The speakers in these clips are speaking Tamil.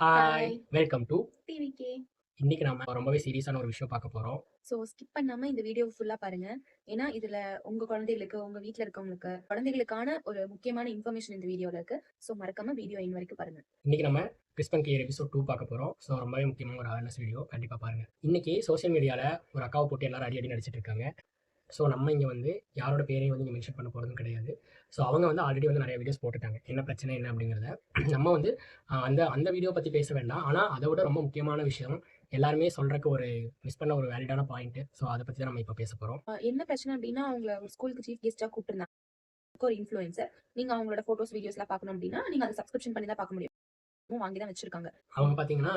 Hi! Hi welcome to TVK. இன்னைக்கு நம்ம ரொம்பவே சீரியஸான ஒரு விஷயம் பார்க்க போறோம். ஸோ ஸ்கிப் பண்ணாம இந்த வீடியோ ஃபுல்லா பாருங்க. ஏன்னா இதுல உங்க குழந்தைகளுக்கு, உங்க வீட்ல இருக்கவங்களுக்கு, குழந்தைகளுக்கான ஒரு முக்கியமான இன்ஃபர்மேஷன் இந்த வீடியோல இருக்கு. ஸோ மறக்காம வீடியோ எண்ட் வரைக்கும் பாருங்க. இன்னைக்கு நம்ம கிறிஸ்பன் கிளியர் எபிசோட் 2 பார்க்க போறோம். ஸோ ரொம்பவே முக்கியமான ஒரு அவேர்னஸ் வீடியோ. கண்டிப்பா பாருங்க. இன்னைக்கு சோசியல் மீடியால ஒரு அக்காவ போட்டு எல்லாரும் அடி அடின்னு அடிச்சிட்டு இருக்காங்க. ஸோ நம்ம இங்க வந்து யாரோட பேரையும் வந்து இங்க மென்ஷன் பண்ண போறதும் கிடையாது. ஸோ அவங்க வந்து ஆல்ரெடி வந்து நெறைய வீடியோஸ் போட்டுட்டாங்க. என்ன பிரச்சனை என்ன அப்படிங்கிறத. நம்ம வந்து அந்த அந்த வீடியோ பத்தி பேச வேண்டாம். ஆனா அத விட ரொம்ப முக்கியமான விஷயம் எல்லாருமே சொல்றக்கு ஒரு மிஸ் பண்ண ஒரு வேலிடான பாயிண்ட். ஸோ அத பத்தி தான் நம்ம இப்ப பேச போறோம். என்ன பிரச்சனை அப்படின்னா, அவங்கள ஒரு ஸ்கூலுக்கு சீஃப் கெஸ்ட்டா கூப்பிட்டுருந்தாங்க. ஒரு இன்ஃப்ளூயன்சர். நீங்க அவங்களோட ஃபோட்டோஸ், வீடியோஸ்லாம் பார்க்கணும் அப்படின்னா, நீங்க அத சப்ஸ்கிரிப்ஷன் பண்ணி தான் பார்க்க முடியும். வாங்கி தான் வச்சிருக்காங்க. அவங்க பார்த்தீங்கன்னா,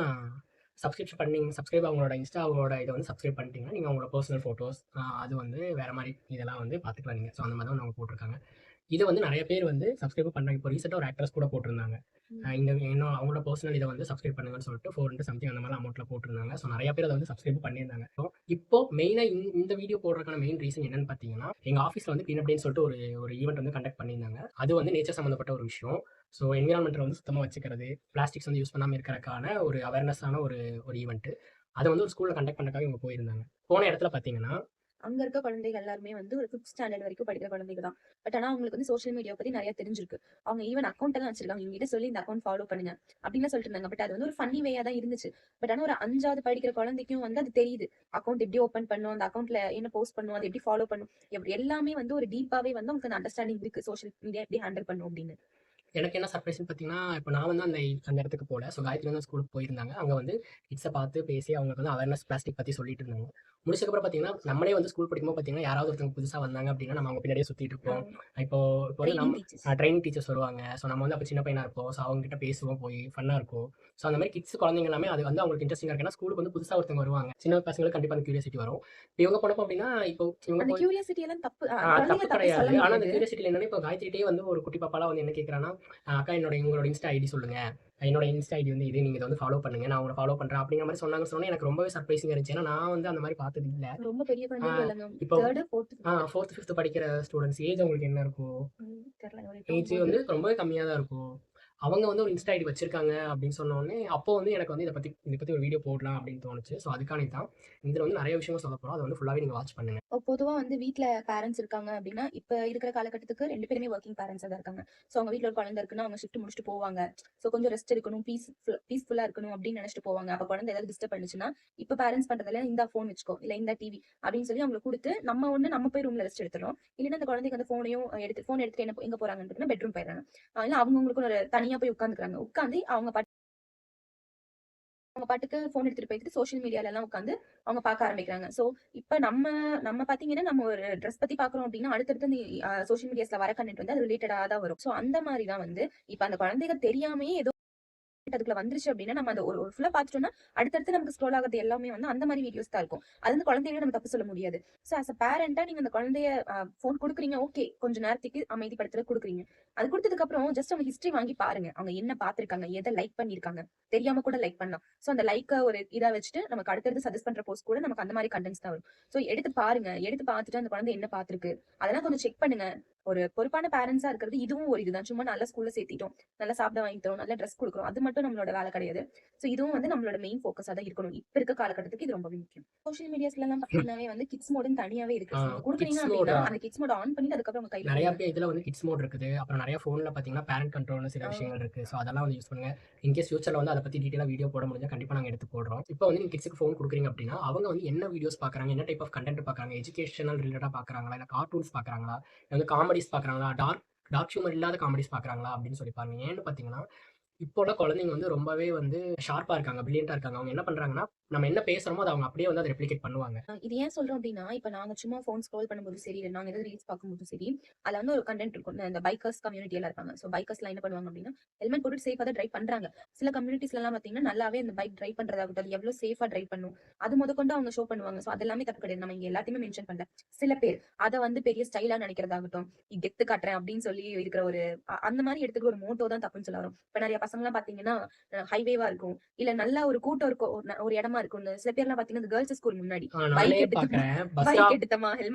சப்ஸ்கிரைப் அவங்களோட அவங்களோட இத வந்து சப்ஸ்கிரைப் பண்ணிட்டீங்கன்னா, நீங்க அவங்களோட பெர்சனல் ஃபோட்டோஸ் அது வந்து வேற மாரி இதெல்லாம் வந்து பார்த்துக்கலாம் நீங்க. ஸோ அந்த மாரி தான் அவங்க போட்டுருக்காங்க. இது வந்து நெறைய பேர் வந்து சப்ஸ்கிரைப் பண்றாங்க. இப்போ ரீசென்ட்டா ஒரு ஆக்ட்ரஸ் கூட போட்டிருந்தாங்க. இந்த இன்னும் அவங்களோட பெர்சனல் இத வந்து சப்ஸ்கிரைப் பண்ணுங்கன்னு சொல்லிட்டு 400 சம்திங் அந்த மாரி அமௌண்ட்ல போட்டிருந்தாங்க. ஸோ நெறைய பேர் அத வந்து சப்ஸ்கிரைப் பண்ணியிருந்தாங்க. ஸோ இப்போ மெயினா இந்த வீடியோ போடுறதுக்கான மெயின் ரீசன் என்னன்னு பார்த்தீங்கன்னா, எங்க ஆஃபீஸ்ல வந்து கிளீன் அப் டேன்னு சொல்லிட்டு ஒரு ஒரு ஈவென்ட் வந்து கண்டக்ட் பண்ணியிருந்தாங்க. அது வந்து நேச்சர் சம்மந்தப்பட்ட ஒரு விஷயம். ஸோ என்விரான்மென்ட்ட வந்து சுத்தமா வச்சுக்கிறது, பிளாஸ்டிக்ஸ் வந்து யூஸ் பண்ணாம இருக்கறதுக்கான ஒரு அவேர்னஸான ஒரு ஒரு ஈவென்ட். அத வந்து ஒரு ஸ்கூல்ல கண்டக்ட் பண்றதுக்காக இவங்க போயிருந்தாங்க. போன இடத்துல பார்த்தீங்கன்னா அங்க இருக்க குழந்தைகள் எல்லாருமே வந்து ஒரு 5த் ஸ்டாண்டர்ட் வரைக்கும் படிக்கிற குழந்தைங்க தான். பட் ஆனா அவங்களுக்கு வந்து சோஷியல் மீடியா பத்தி நெறைய தெரிஞ்சிருக்கு. அவங்க ஈவன் அக்கவுண்ட் எல்லாம் வச்சிருக்காங்க. என்கிட்ட சொல்லி இந்த அக்கவுண்ட் ஃபாலோ பண்ணுங்க அப்படின்னு சொல்லிட்டு இருந்தாங்க. பட் அது வந்து ஒரு ஃபன்னி வேயா தான் இருந்துச்சு. பட் ஆனா ஒரு 5வது படிக்கிற குழந்தைக்கும் வந்து அது தெரியுது. அக்கவுண்ட் எப்படி ஓப்பன் பண்ணும், அந்த அக்கவுண்ட்ல என்ன போஸ்ட் பண்ணும், அது எப்படி ஃபாலோ பண்ணும், எல்லாமே வந்து ஒரு டீப்பாவே வந்து அவங்களுக்கு அந்த அண்டர்ஸ்டாண்டிங் இருக்கு. சோஷியல் மீடியா எப்படி ஹேண்டில் பண்ணும் அப்படின்னு. எனக்கு என்ன சர்ப்ரைஸ்ன்னு பார்த்தீங்கன்னா, இப்ப நான் வந்து அந்த இடத்துக்கு போல. ஸோ காயத்ரி வந்து ஸ்கூலுக்கு போயிருந்தாங்க. அங்க வந்து கிட்ஸ பார்த்து பேசி அவங்களுக்கு வந்து அவேர்னஸ் பிளாஸ்டிக் பத்தி சொல்லிட்டு இருந்தாங்க. முடிச்சதுக்கப்புறம் பார்த்தீங்கன்னா, நம்மளே வந்து ஸ்கூல் படிக்கும்போது பார்த்தீங்கன்னா, யாராவது ஒருத்தவங்க புதுசா வந்தாங்க அப்படின்னா, நம்ம அவங்க பின்னாடியே சுத்திட்டு இருப்போம். இப்போ இப்போ வந்து ட்ரைனிங் டீச்சர்ஸ். ட்ரெய்னிங் டீச்சர்ஸ் வருவாங்க. ஸோ நம்ம வந்து அப்ப சின்ன பையனா இருப்போம். ஸோ அவங்க கிட்ட பேசுவோம் போய் ஃபன்னா இருக்கும். ஸோ அந்த மாரி கிட்ஸ் குழந்தைங்க எல்லாமே அது வந்து அவங்களுக்கு இன்ட்ரஸ்டிங்கா இருக்கு. ஏன்னா ஸ்கூலுக்கு வந்து புதுசா ஒருத்தவங்க வருவாங்க. சின்ன பசங்களுக்கு கண்டிப்பா அந்த கியூரியாசிட்டி வரும். இப்ப இவங்க போனப்போ அப்படின்னா, இப்போ இவங்க அந்த போய் கியூரியாசிட்டி எல்லாம் தப்பு. அது தப்பு குழந்தைங்க தப்பே கிடையாது. சொல்ல ஆனா அந்த முடியாது. கியூரியாசிட்டில என்னன்னா, இப்போ காயத்ரிட்டயே வந்து ஒரு குட்டி பாப்பாலாம் வந்து என்ன கேட்குறான்னா, அக்கா உங்களோட இன்ஸ்டா ஐடி சொல்லுங்க. என்னோட இன்ஸ்டா ஐடி வந்து இது. நீங்க இத வந்து ஃபாலோ பண்ணுங்க. நான் உங்கள ஃபாலோ பண்றேன். அப்படிங்கிற மாரி சொன்னாங்கன்னு சொன்னோனே எனக்கு ரொம்பவே சர்ப்ரைசிங்கா இருந்துச்சு. ஏன்னா நான் வந்து அந்த மாரி பார்த்தது இல்ல. ரொம்ப பெரிய ஆ குழந்தைகள் இல்லங்க. இப்போ 3, 4, 5. 4த், 5த் படிக்கிற ஸ்டூடண்ட்ஸ் ஏஜ் அவங்களுக்கு என்ன இருக்கும்? தெரியல. ஒரு 8, ஏஜ் 9. வந்து ரொம்பவே கம்மியா தான் இருக்கும். அவங்க வந்து ஒரு இன்ஸ்டா ஐடி வச்சிருக்காங்க அப்படின்னு சொன்னோனே, அப்போ வந்து எனக்கு வந்து இத பத்தி ஒரு வீடியோ போடலாம் அப்படின்னு தோணுச்சு. ஸோ அதுக்காண்டி தான். இதுல வந்து நெறைய விஷயங்கள் சொல்லப் போறோம். அத வந்து ஃபுல்லாவே நீங்க வாட்ச் பண்ணுங்க. பொதுவா வந்து வீட்ல பேரண்ட்ஸ் இருக்காங்க அப்படின்னா, இப்ப இருக்கிற காலகட்டத்துக்கு 2 பேருமே வொர்க்கிங் பேரண்ட்ஸா தான் இருக்காங்க. சோ அவங்க வீட்ல ஒரு குழந்தை இருக்குன்னா, அவங்க ஷிஃப்ட் முடிச்சுட்டு போவாங்க. சோ கொஞ்சம் ரெஸ்ட் எடுக்கணும், பீஸ்ஃபுல்லா இருக்கணும் அப்படின்னு நினைச்சிட்டு போவாங்க. அப்ப குழந்தை ஏதாவது டிஸ்டர்ப் பண்ணுச்சுன்னா, இப்ப பேரண்ட்ஸ் பண்றதெல்லாம் இந்தா ஃபோன் வச்சுக்கோ, இல்ல இந்த டிவி அப்படின்னு சொல்லி அவங்களுக்கு குடுத்து, நம்ம போய் ரூம்ல ரெஸ்ட் எடுத்துறோம். இல்லன்னா அந்த குழந்தைக்கு அந்த ஃபோன் எடுத்துட்டு எங்க போறாங்கன்னு பார்த்தீங்கன்னா, பெட்ரூம் போயிடுறாங்க. இல்ல அவங்கவங்களுக்கு ஒரு தனியா போய் உட்கார்ந்துக்கிறாங்க. உட்கார்ந்து அவங்க பாட்டுக்கு ஃபோன் எடுத்துட்டு போயிட்டு சோஷியல் மீடியால எல்லாம் உட்காந்து அவங்க பார்க்க ஆரம்பிக்கிறாங்க. சோ இப்ப நம்ம நம்ம பாத்தீங்கன்னா, நம்ம ஒரு ட்ரெஸ் பத்தி பார்க்குறோம் அப்டின்னா, அடுத்தடுத்து இந்த சோஷியல் மீடியாஸ்ல வர கன்டென்ட் வந்து அது ரிலேட்டடா தான் வரும். சோ அந்த மாரி தான் வந்து இப்ப அந்த குழந்தைக தெரியாமயே ஏதோ அதுக்குள்ள வந்துருச்சு அப்டின்னா, நம்ம அந்த ஒரு ஒரு ஃபுல்லா பார்த்துட்டோம்னா, அடுத்தடுத்து நமக்கு ஸ்க்ரோல் ஆகுறது எல்லாமே வந்து அந்த மாரி வீடியோஸ் தான் இருக்கும். அது வந்து குழந்தைகள நம்ம தப்பு சொல்ல முடியாது. சோ ஆஸ் அ பேரண்டா நீங்க அந்த குழந்தைய ஃபோன் குடுக்குறீங்க, ஓகே. கொஞ்ச நேரத்துக்கு அமைதிப்படுத்துறதுக்கு குடுக்குறீங்க. அது குடுத்ததுக்கு அப்புறம் ஜஸ்ட் அவங்க ஹிஸ்டரி வாங்கி பாருங்க. அவங்க என்ன பார்த்திருக்காங்க, எத லைக் பண்ணியிருக்காங்க. தெரியாம கூட லைக் பண்ணலாம். சோ அந்த லைக்க ஒரு இதா வச்சுட்டு நமக்கு அடுத்தடுத்து சஜெஸ்ட் பண்ற போஸ்ட் கூட நமக்கு அந்த மாரி கன்டென்ட்ஸ் தான் வரும். சோ எடுத்து பாருங்க. எடுத்து பார்த்துட்டு அந்த குழந்தை என்ன பார்த்திருக்கு. அதெல்லாம் கொஞ்சம் செக் பண்ணுங்க. ஒரு பொறுப்பான பேரண்ட்ஸா இருக்கிறது இதுவும் ஒரு இதுதான். சும்மா நல்ல ஸ்கூல்ல சேர்த்திட்டோம். நல்லா சாப்பிட வாங்கி தரோம். நல்ல ட்ரெஸ் குடுக்குறோம். அது மட்டும் நம்மளோட வேலை கிடையாது. சோ இதுவும் வந்து நம்மளோட மெயின் ஃபோக்கஸா தான் இருக்கணும். இப்ப இருக்க காலகட்டத்துக்கு இது ரொம்பவே முக்கியம். சோசியல் மீடியாஸ்லலாம் பார்த்தீங்கன்னாவே வந்து கிட்ஸ் மோடுன்னு தனியாவே இருக்கு. ஆ நீங்க குடுக்குறீங்க கிட்ஸ் மோட் அப்டின்னா, அந்த கிட்ஸ் மோட ஆன் பண்ணிட்டு அதுக்கப்புறம் உங்க கையில நெறைய குடுங்க. பேர் இதுல வந்து கிட்ஸ் மோட் இருக்குது. அப்புறம் நெறைய ஃபோன்ல பார்த்தீங்கன்னா, பேரண்ட் கண்ட்ரோல்னு சில ஆ. விஷயங்கள் இருக்கு. ஸோ அதெல்லாம் வந்து யூஸ் பண்ணுங்க. இன்கேஸ் ஃபியூச்சர்ல வந்து அத பத்தி டீட்டெயிலா வீடியோ போட முடிஞ்சா கண்டிப்பா நாங்க எடுத்து போடுறோம். இப்போ வந்து நீங்க கிட்ஸ்க்கு ஃபோன் குடுக்குறீங்க அப்டின்னா, அவங்க வந்து என்ன வீடியோஸ் பார்க்குறாங்க? என்ன டைப் ஆஃப் கன்டென்ட் பார்க்குறாங்க? எஜுகேஷனல் ரிலேட்டடா பார்க்குறாங்களா? இல்ல கார்ட்டூன்ஸ் பார்க்குறாங்களா? இல்ல வந்து காமெடிஸ் பார்க்குறாங்களா? டார்க் ஹியூமர் இல்லாத காமெடிஸ் பார்க்குறாங்களா? அப்டின்னு சொல்லி பாருங்க. ஏன்னு பார்த்தீங்கன்னா, இப்போ உள்ள குழந்தைங்க வந்து ரொம்பவே வந்து ஷார்ப்பா இருக்காங்க. பிரில்லியன்ட்டா இருக்காங்க. அவங்க என்ன பண்றாங்கன்னா, நம்ம என்ன பேசுறோமோ அத அவங்க அப்படியே வந்து அத ரெப்ளிகேட் பண்ணுவாங்க. இது ஏன் சொல்றோம் அப்டின்னா, இப்ப நாங்க சும்மா ஃபோன் ஸ்க்ரோல் பண்ணும்போது சரி, இல்ல நாங்க ஏதாவது ரீல்ஸ் பார்க்கும்போதும் சரி, அதுல வந்து ஒரு கன்டென்ட் இருக்கும். இந்த பைக்கர்ஸ் கம்யூனிட்டி எல்லாம் இருப்பாங்க. சோ பைக்கர்ஸ்லாம் என்ன பண்ணுவாங்க அப்டின்னா, ஹெல்மெட் போட்டுட்டு சேஃபா தான் டிரைவ் பண்றாங்க. சில கம்யூனிட்டீஸ்லலாம் பார்த்தீங்கன்னா, நல்லாவே அந்த பைக் டிரைவ் பண்றதாகட்டும், அது எவ்ளோ சேஃபா டிரைவ் பண்ணும். அது மொதற்கொண்டு அவங்க ஷோ பண்ணுவாங்க. சோ அது எல்லாமே தப்பு கிடையாது. நம்ம இங்க எல்லாத்தையுமே மென்ஷன் பண்ணல. சில பேர் அத வந்து பெரிய ஸ்டைலா நினைக்கிறதாகட்டும், கெத்து காட்டுறேன் அப்டின்னு சொல்லி இருக்கிற ஒரு அந்த மாரி எடுத்துக்கிற ஒரு மோட்டோ தான் தப்புன்னு சொல்ல வரோம். இப்ப நெறைய பசங்கலாம் பார்த்தீங்கன்னா, ஹைவேவா இருக்கும். இல்ல நல்ல ஒரு கூட்டம் இருக்கும். ஒரு இடமா இருக்கும். சில பேர்லாம் பார்த்தீங்கன்னா, இந்த கேர்ல்ஸ் ஸ்கூல் முன்னாடி நானே பைக் எடுத்தமா பார்க்குறேன். பஸ் பைக் ஸ்டாப் எடுத்தமா,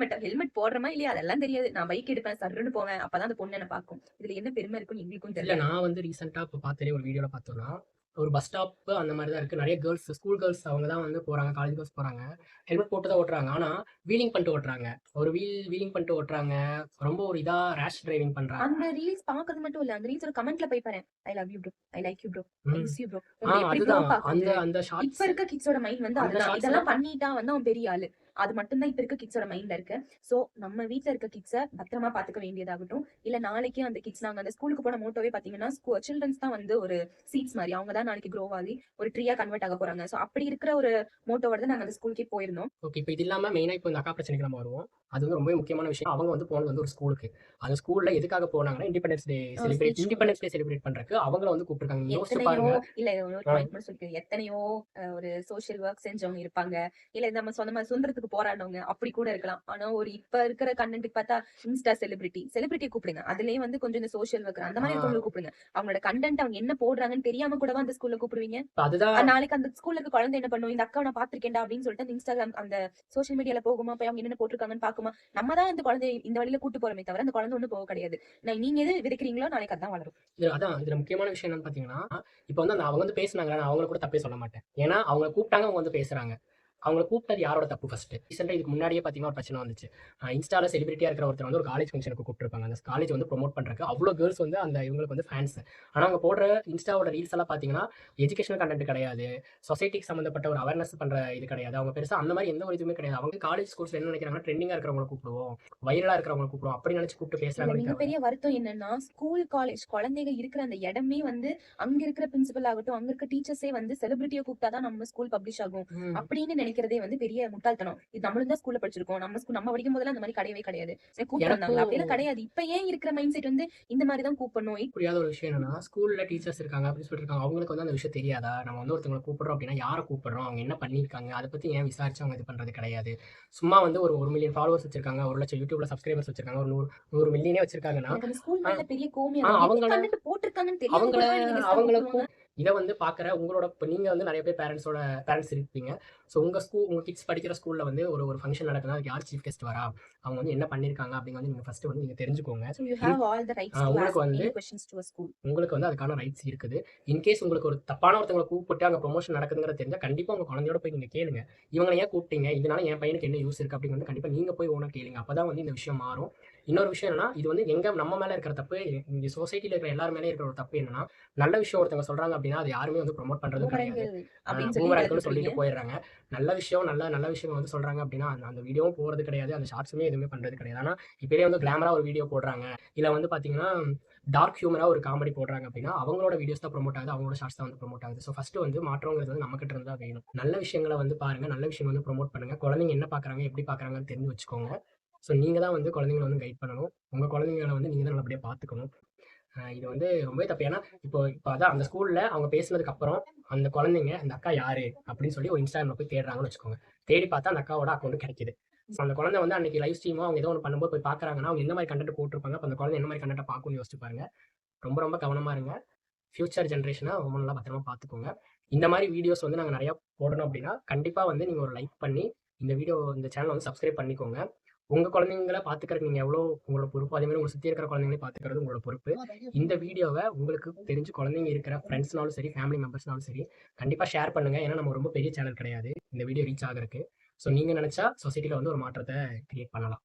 ஹெல்மெட் போடுறோமா இல்லையா அதெல்லாம் தெரியாது. நான் பைக் எடுப்பேன், சர்ருன்னு போவேன். அப்பதான் அந்த பொண்ணு என்ன பாக்கும். இதுல என்ன பெருமை இருக்குன்னு எங்களுக்கும் இல்ல தெரியல. நான் வந்து ரீசென்ட்டா இப்ப பார்த்ததே ஒரு வீடியோல பார்த்தோம்னா, ஒரு பஸ் ஸ்டாப் அந்த மாரி தான் இருக்கு. நெறைய கேர்ல்ஸ் ஸ்கூல் கேர்ல்ஸ் அவங்க தான் வந்து போறாங்க. காலேஜ் கேர்ல்ஸ் போறாங்க. ஹெல்மெட் போட்டு தான் ஓட்டுறாங்க. ஆனா வீலிங் பண்ணிட்டு ஓட்டுறாங்க. ஒரு வீலிங் பண்ணிட்டு ஓட்டுறாங்க. ரொம்ப ஒரு இதா ரேஷ் டிரைவிங் பண்றாங்க. அந்த ரீல்ஸ் பாக்குறது மட்டும் இல்ல. அந்த ரீல்ஸோட கமெண்ட்ல போய் பாரேன். I love you bro. I like you bro. I hmm. Miss you bro. உங்கள எப்படி ப்ரோ அதுதான். பாக்குறது? அந்த இப்ப ஷார்ட்ஸ் இருக்க கிட்ஸோட மைண்ட் வந்து அந்த அதுதான். ஷார்ட்ஸ் இதெல்லாம் எல்லாம் பண்ணிட்டா வந்து அவன் பெரிய ஆளு. அது மட்டும் தான் இப்ப இருக்க கிட்ஸோட மைண்ட்ல இருக்கு. சோ நம்ம வீட்ல இருக்க கிட்ஸ பத்திரமா பாத்துக்க வேண்டியதாகட்டும். இல்ல நாளைக்கு அந்த கிட்ஸ் நாங்க அந்த ஸ்கூலுக்கு போன மோட்டோவே பாத்தீங்கன்னா, சில்ட்ரன்ஸ் தான் வந்து ஒரு சீட்ஸ் மாரி. அவங்க தான் நாளைக்கு க்ரோ ஆகி ஒரு ட்ரீயா கன்வெர்ட் ஆக போறாங்க. சோ அப்படி இருக்கிற ஒரு மோட்டோவோட தான் நாங்க அந்த ஸ்கூலுக்கே போயிருந்தோம். ஓகே. இப்ப இது இல்லாம மெயினா இப்ப இந்த அக்கா பிரச்சனைக்கு நம்ம வருவோம். அது வந்து ரொம்பவே முக்கியமான விஷயம். அவங்க வந்து போனது வந்து ஒரு ஸ்கூலுக்கு. அந்த ஸ்கூல்ல எதுக்காக போனாங்கன்னா, ஒரு ஸ்பீச் இண்டிபெண்டன்ஸ் டே செலிப்ரேட் பண்றதுக்கு அவங்கள வந்து கூப்பிட்டுருக்காங்க. யோசிச்சு எத்தனையோ பாருங்க. இல்ல ஒரு ஆ. பாயிண்ட் மட்டும் சொல்லிக்கிறேன். எத்தனையோ ஒரு சோசியல் ஒர்க் செஞ்சவங்க இருப்பாங்க. இல்ல நம்ம சொந்தமா சுதந்திரத்துக்கு போராடினவங்க அப்படி கூட இருக்கலாம். ஆனா ஒரு இப்ப இருக்கிற கண்டென்ட்க்கு பார்த்தா இன்ஸ்டா செலிபிரிட்டிய கூப்பிடுங்க. அதுலயே வந்து கொஞ்சம் இந்த சோசியல் ஒர்க்கர் அந்த மாதிரி இருக்கவங்கள ஆ. கூப்பிடுங்க. அவங்களோட கண்டென்ட் அவங்க என்ன போடுறாங்கன்னு தெரியாம கூடவா அந்த ஸ்கூல்ல கூப்பிடுவீங்க? அதுதான் நாளைக்கு அந்த ஸ்கூல்ல இருக்க குழந்தை என்ன பண்ணும்? இந்த அக்காவ நான் பார்த்திருக்கேன்டா அப்படின்னு சொல்லிட்டு அந்த இன்ஸ்டாகிராம் அந்த சோசியல் மீடியால போகுமா? போய் அவங்க என்னென்ன போட்டுருக்காங்கன்னு பாக்குமா? நம்ம தான் இந்த குழந்தைய இந்த வழியில கூட்டு போறோமே தவிர அந்த குழந்தை ஒண்ணும் போக கிடையாது. நீங்க எது விதைக்கிறீங்களோ நாளைக்கு அதான் வளரும். இதுல முக்கியமான விஷயம் என்னன்னு பார்த்தீங்கன்னா, இப்ப வந்து அவங்க வந்து பேசுனாங்க. நான் அவங்கள கூட தப்பே சொல்ல மாட்டேன். ஏன்னா அவங்கள கூப்பிட்டாங்க, அவங்க வந்து பேசுறாங்க. அவங்கள கூப்பிட்டது யாரோட தப்பு ஃபர்ஸ்ட்டு? ரீசென்ட்டா இதுக்கு முன்னாடியே பார்த்தீங்கன்னா, ஒரு பிரச்சனை வந்துச்சு. இன்ஸ்டால செலிபிரிட்டியா இருக்கிற ஒருத்தர் வந்து ஒரு காலேஜ் ஃபங்ஷனுக்கு கூப்பிட்டுருப்பாங்க. அந்த காலேஜ் வந்து ப்ரமோட் பண்றதுக்கு. அவ்ளோ கேர்ல்ஸ் வந்து இவங்களுக்கு வந்து ஃபேன்ஸ். ஆனா அவங்க போடுற இன்ஸ்டாவோட ரீல்ஸ் எல்லாம் பார்த்தீங்கன்னா, எஜுகேஷனல் கன்டென்ட் கிடையாது. சொசைட்டிக்கு சம்மந்தப்பட்ட ஒரு அவேர்னஸ் பண்ற இது கிடையாது. அவங்க பெருசா அந்த மாரி எந்த ஒரு இதுவுமே கிடையாது. அவங்க காலேஜ் ஸ்கூல்ஸ்ல என்ன நினைக்கிறாங்கன்னா, ட்ரெண்டிங்கா இருக்கிறவங்கள கூப்பிடுவோம். வைரலா இருக்கிறவங்கள கூப்பிடுவோம். அப்படி நினைச்சு கூப்பிட்டு இதுல பேசுறாங்களே தவிர மிகப்பெரிய வருத்தம் என்னன்னா, ஸ்கூல், காலேஜ் குழந்தைங்க இருக்கிற அந்த இடமே வந்து, அங்க இருக்கிற பிரின்சிபல் ஆகட்டும், அங்க இருக்க டீச்சர்ஸே வந்து செலிபிரிட்டிய கூப்பிட்டா தான் நம்ம ஸ்கூல் பப்ளிஷ் ஆகும். ம். அப்படின்னு நினைக்கிறதே வந்து பெரிய முட்டாள்தனம். இது நம்மளும் தான் ஸ்கூல்ல படிச்சிருக்கோம். நம்ம படிக்கும் போதெல்லாம் அந்த மாரி கிடையவே கிடையாது. சரி கூப்பிட்டு வந்தாங்களா? எனக்கும் அப்படியெல்லாம் கிடையாது. இப்ப ஏன் இருக்கிற மைண்ட் செட் வந்து இந்த மாரி தான் கூப்பிடணும். புரியாத ஒரு விஷயம் என்னன்னா, ஸ்கூல்ல டீச்சர்ஸ் இருக்காங்க, பிரின்சிபல் இருக்காங்க. அவங்களுக்கு வந்து அந்த விஷயம் தெரியாதா? நம்ம வந்து ஒருத்தவங்கள கூப்பிடுறோம் அப்படின்னா, யார கூப்பிடுறோம்? அவங்க என்ன பண்ணியிருக்காங்க? அத பத்தி ஏன் விசாரிச்சு அவங்க இது பண்றது கிடையாது. சும்மா வந்து ஒரு 1,000,000 ஃபாலோவர்ஸ் வச்சிருக்காங்க. 1,00,000 யூடியூப்ல சப்ஸ்கிரைபர்ஸ் வச்சிருக்காங்க. ஒரு 100 மில்லியனே வச்சிருக்காங்கன்னா, எனக்கு அந்த ஸ்கூல் ஆ மேல பெரிய கோவமே ஆ அதான். என்ன அவங்கள கண்டென்ட் போட்டிருக்காங்கன்னு தெரியாம அவங்கள கூடவா நீங்க கெஸ்ட்டா அவங்கள கூப்பிடுவாங்க? இத வந்து பார்க்குற உங்களோட இப்ப நீங்க வந்து நெறைய பேர் பேரண்ட்ஸ் இருப்பீங்க. ஸோ உங்க கிட்ஸ் படிக்கிற ஸ்கூல்ல வந்து ஒரு ஒரு ஃபங்ஷன் நடக்குதுன்னா, அதுக்கு யார் சீஃப் கெஸ்ட் வரா? அவங்க வந்து என்ன பண்ணியிருக்காங்க? அப்படிங்கிறது வந்து நீங்க ஃபர்ஸ்ட் வந்து நீங்க தெரிஞ்சுக்கோங்க. So you in have all the rights to உங்களுக்கு ask வந்து any questions to a school. உங்களுக்கு வந்து அதுக்கான ரைட்ஸ் இருக்குது. இன்கேஸ் உங்களுக்கு ஒரு தப்பான ஒருத்தவங்கள கூப்பிட்டு அங்க ப்ரமோஷன் நடக்குதுங்கிறது தெரிஞ்சா, கண்டிப்பா உங்க குழந்தையோட போய் நீங்க கேளுங்க. இவங்கள ஏன் கூப்பிட்டீங்க? இதனால என் பையனுக்கு என்ன யூஸ் இருக்கு? அப்படிங்கிறது கண்டிப்பா நீங்க போய் ஓனா கேளுங்க. அப்பதான் வந்து இந்த விஷயம் மாறும். இன்னொரு விஷயம் என்னன்னா, இது வந்து நம்ம மேல இருக்கிற தப்பு, இங்க சொசைட்டில இருக்கிற எல்லார் மேலயும் இருக்கிற ஒரு தப்பு என்னன்னா, நல்ல விஷயம் ஒருத்தவங்க சொல்றாங்க அப்படின்னா, அது யாருமே வந்து ப்ரொமோட் பண்றதும் கிடையாது. பூமரங்கள் அப்படின்னு சொல்லி பூமர் கிளப்பி இருக்குன்னு விட்டுருவீங்க. சொல்லிட்டு போயிடுறாங்க. நல்ல விஷயம் நல்ல விஷயம் வந்து சொல்றாங்க அப்படின்னா, அந்த அந்த வீடியோவும் போறது கிடையாது. அந்த ஷார்ட்ஸுமே எதுவுமே பண்றது கிடையாது. ஆனா, இப்பயே வந்து கிளாமரா ஒரு வீடியோ போடுறாங்க. இல்ல வந்து பார்த்தீங்கன்னா, டார்க் ஹியூமரா ஒரு காமெடி போடுறாங்க அப்படின்னா, அவங்களோட வீடியோஸ் தான் ப்ரமோட் ஆகுது. அவங்களோட ஷார்ட்ஸ் தான் வந்து ப்ரமோட் ஆகுது. ஸோ ஃபர்ஸ்ட் வந்து மாற்றம்ங்கிறது வந்து நம்மகிட்ட இருந்து தான் வேணும். நல்ல விஷயங்கள வந்து பாருங்க. நல்ல விஷயம் வந்து ப்ரமோட் பண்ணுங்க. குழந்தைங்க என்ன பார்க்குறாங்க, எப்படி பார்க்குறாங்கன்னு தெரிஞ்சு வச்சுக்கோங்க. ஸோ நீங்க தான் வந்து குழந்தைங்கள வந்து கைட் பண்ணணும். உங்க குழந்தைங்கள வந்து நீங்க தான் நல்லபடியா பார்த்துக்கணும். இது வந்து ரொம்பவே தப்பு. ஏன்னா, இப்போ அதான் அந்த ஸ்கூல்ல அவங்க பேசினதுக்கு அப்புறம், அந்த குழந்தைங்க அந்த அக்கா யாரு? அப்படின்னு சொல்லி ஒரு Instagramல போய் தேடுறாங்கன்னு வச்சுக்கோங்க. தேடி பார்த்தா அந்த அக்காவோட அக்கவுண்ட் கிடைக்குது. ஸோ அந்த குழந்தை வந்து அன்னைக்கு லைவ் ஸ்ட்ரீமோ அவங்க ஏதோ ஒண்ணு பண்ணும்போது போய் பார்க்குறாங்கன்னா, அவங்க எந்த மாரி கன்டென்ட் போட்டுருப்பாங்க. அப்ப அந்த குழந்தை என்ன மாரி கன்டென்ட்ட பார்க்கும்னு யோசிச்சு பாருங்க. ரொம்ப ரொம்ப கவனமா இருங்க. ஃபியூச்சர் ஜெனரேஷன ரொம்ப நல்லா பத்திரமா பார்த்துக்கோங்க. இந்த மாரி வீடியோஸ் வந்து நாங்க நெறைய போடணும் அப்படின்னா, கண்டிப்பா வந்து நீங்க ஒரு லைக் பண்ணி, இந்த சேனல வந்து சப்ஸ்கிரைப் பண்ணிக்கோங்க. உங்க குழந்தைங்கள பார்த்துக்கிறதுக்கு நீங்க எவ்வளோ உங்களோட பொறுப்போ, அதே மாரி உங்கள சுத்தி இருக்கிற குழந்தைங்களையும் பார்த்துக்கிறது உங்களோட பொறுப்பு. இந்த வீடியோவ உங்களுக்கு தெரிஞ்சு குழந்தைங்க இருக்கிற ஃப்ரெண்ட்ஸ்னாலும் சரி, ஃபேமிலி மெம்பர்ஸ்னாலும் சரி, கண்டிப்பா ஷேர் பண்ணுங்க. ஏன்னா நம்ம ரொம்ப பெரிய சேனல் கிடையாது. இந்த வீடியோ ரீச் ஆகறக்கு. ஸோ நீங்க நெனச்சா சொசைட்டில வந்து ஒரு மாற்றத்த கிரியேட் பண்ணலாம்.